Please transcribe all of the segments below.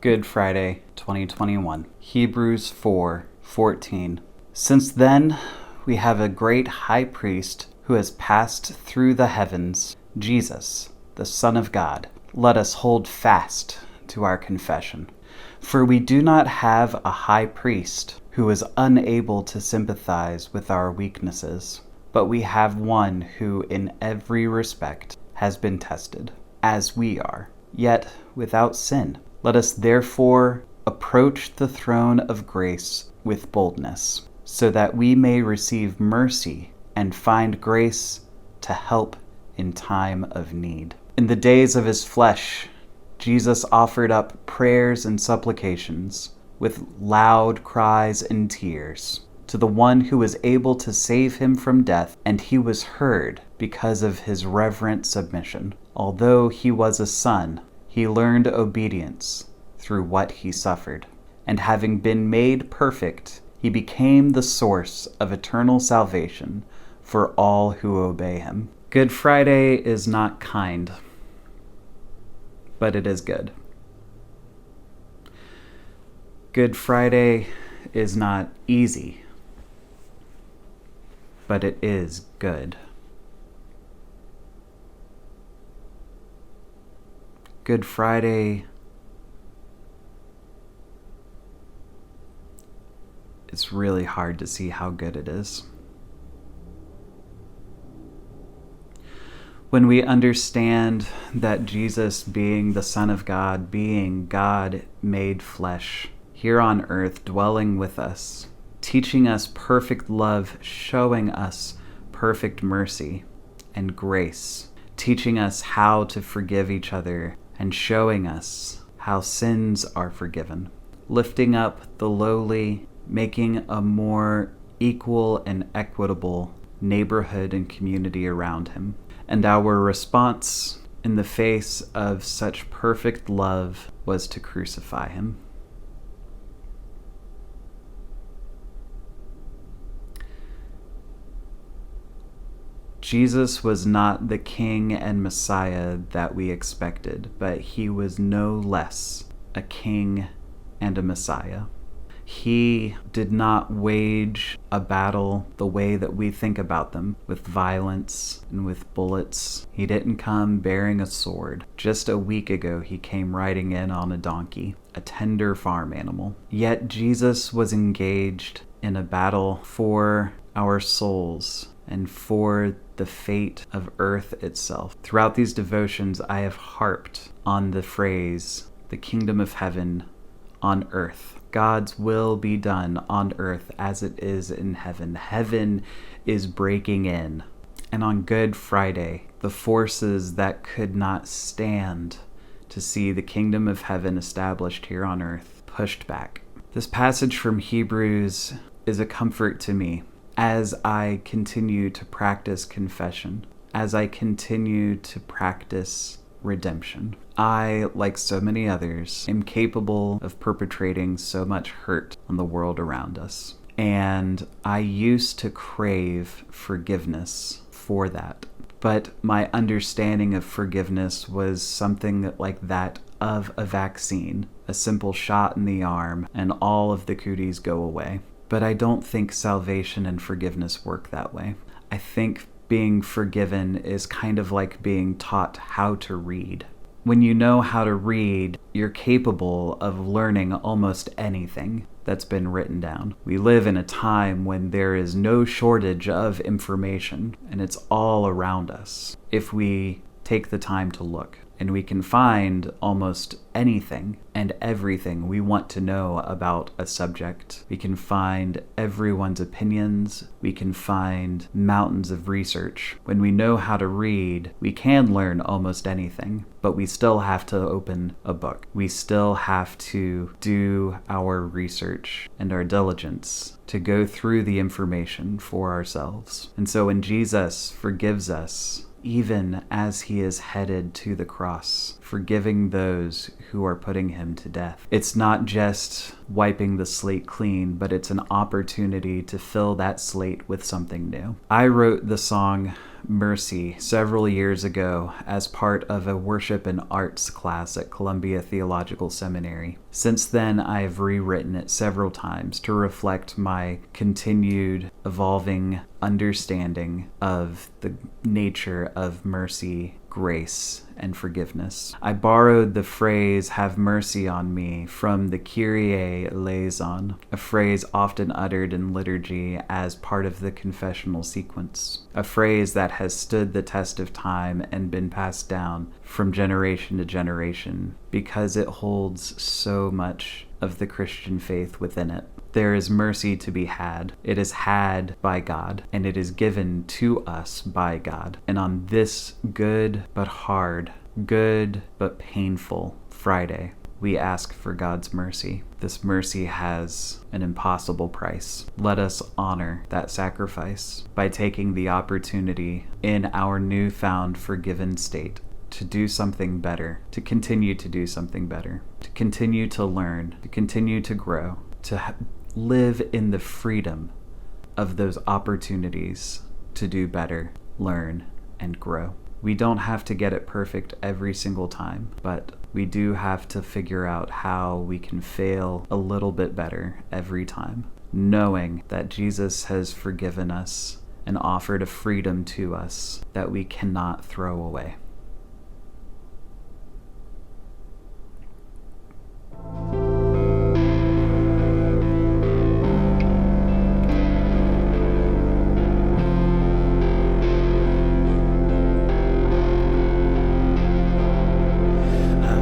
Good Friday, 2021. Hebrews 4:14. Since then, we have a great high priest who has passed through the heavens, Jesus, the Son of God. Let us hold fast to our confession. For we do not have a high priest who is unable to sympathize with our weaknesses, but we have one who in every respect has been tested, as we are, yet without sin. Let us therefore approach the throne of grace with boldness, so that we may receive mercy and find grace to help in time of need. In the days of his flesh, Jesus offered up prayers and supplications with loud cries and tears to the one who was able to save him from death, and he was heard because of his reverent submission. Although he was a son, he learned obedience through what he suffered. And having been made perfect, he became the source of eternal salvation for all who obey him. Good Friday is not kind, but it is good. Good Friday is not easy, but it is good. Good Friday it's really hard to see how good it is. When we understand that Jesus, being the Son of God, being God made flesh, here on earth, dwelling with us, teaching us perfect love, showing us perfect mercy and grace, teaching us how to forgive each other, and showing us how sins are forgiven, lifting up the lowly, making a more equal and equitable neighborhood and community around him. And our response in the face of such perfect love was to crucify him. Jesus was not the King and Messiah that we expected, but he was no less a King and a Messiah. He did not wage a battle the way that we think about them, with violence and with bullets. He didn't come bearing a sword. Just a week ago, he came riding in on a donkey, a tender farm animal. Yet Jesus was engaged in a battle for our souls and for the fate of earth itself. Throughout these devotions, I have harped on the phrase, the kingdom of heaven on earth. God's will be done on earth as it is in heaven. Heaven is breaking in. And on Good Friday, the forces that could not stand to see the kingdom of heaven established here on earth pushed back. This passage from Hebrews is a comfort to me as I continue to practice confession, as I continue to practice redemption. I, like so many others, am capable of perpetrating so much hurt on the world around us. And I used to crave forgiveness for that. But my understanding of forgiveness was something like that of a vaccine, a simple shot in the arm, and all of the cooties go away. But I don't think salvation and forgiveness work that way. I think being forgiven is kind of like being taught how to read. When you know how to read, you're capable of learning almost anything that's been written down. We live in a time when there is no shortage of information, and it's all around us if we take the time to look. And we can find almost anything and everything we want to know about a subject. We can find everyone's opinions. We can find mountains of research. When we know how to read, we can learn almost anything, but we still have to open a book. We still have to do our research and our diligence to go through the information for ourselves. And so when Jesus forgives us, even as he is headed to the cross, forgiving those who are putting him to death. It's not just wiping the slate clean, but it's an opportunity to fill that slate with something new. I wrote the song Mercy several years ago as part of a worship and arts class at Columbia Theological Seminary. Since then, I've rewritten it several times to reflect my continued evolving understanding of the nature of mercy, grace, and forgiveness. I borrowed the phrase, "have mercy on me," from the Kyrie eleison, a phrase often uttered in liturgy as part of the confessional sequence, a phrase that has stood the test of time and been passed down from generation to generation because it holds so much of the Christian faith within it. There is mercy to be had. It is had by God, and it is given to us by God. And on this good but hard, good but painful Friday, we ask for God's mercy. This mercy has an impossible price. Let us honor that sacrifice by taking the opportunity in our newfound forgiven state to do something better, to continue to do something better, to continue to learn, to continue to grow, to live in the freedom of those opportunities to do better, learn, and grow. We don't have to get it perfect every single time, but we do have to figure out how we can fail a little bit better every time, knowing that Jesus has forgiven us and offered a freedom to us that we cannot throw away.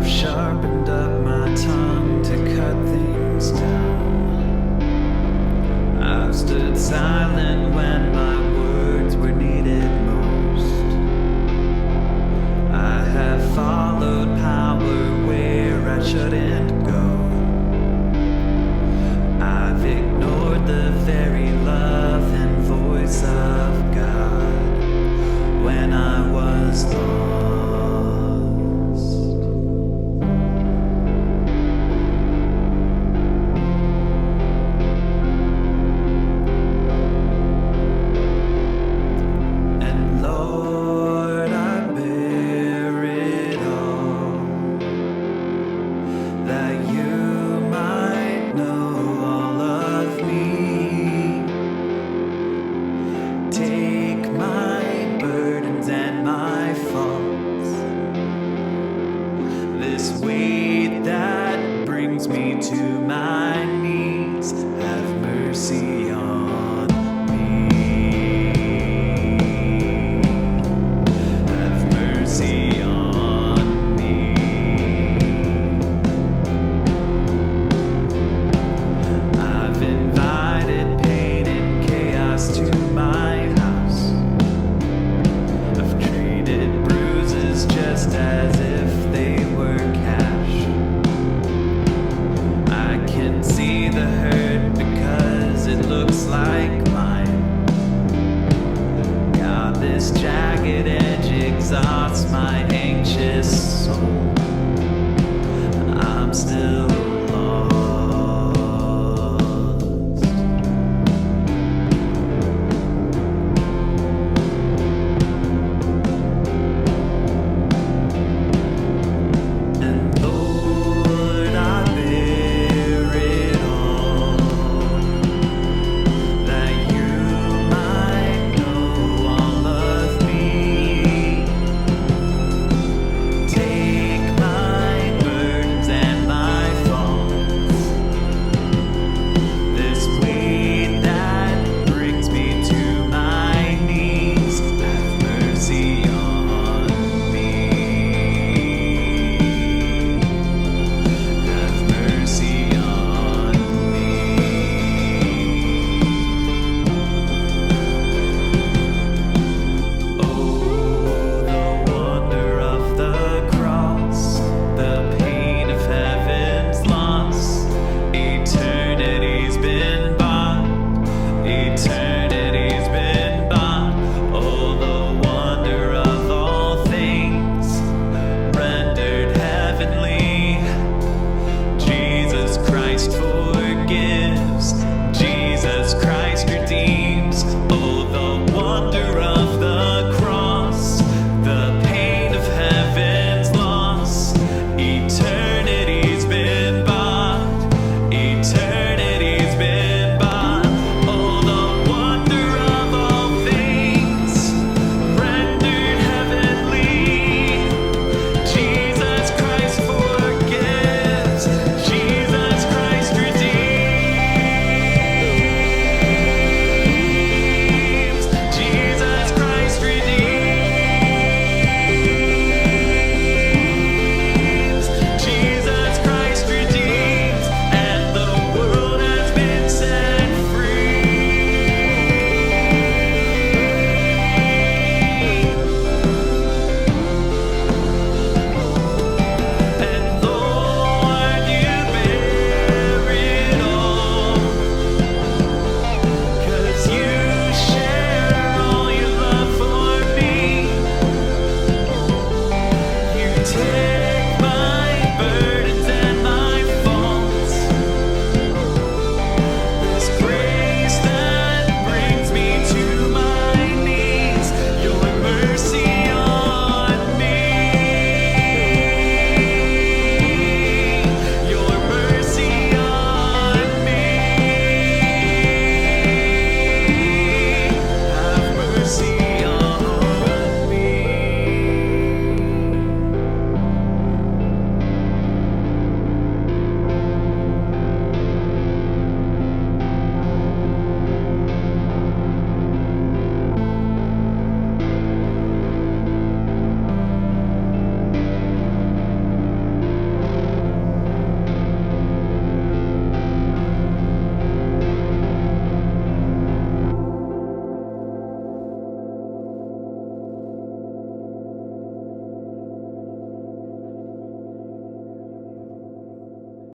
Sharpened up my tongue to cut things down. I've stood silent when my words were needed most. I have followed power where I shouldn't go. I've ignored the very love and voice of God when I was lost. Me to my knees, have mercy on me. Have mercy on me. I've invited pain and chaos to my house. I've traded bruises just as if they were cash. See the hurt because it looks like mine. God, this jagged edge exhausts my anxious soul. I'm still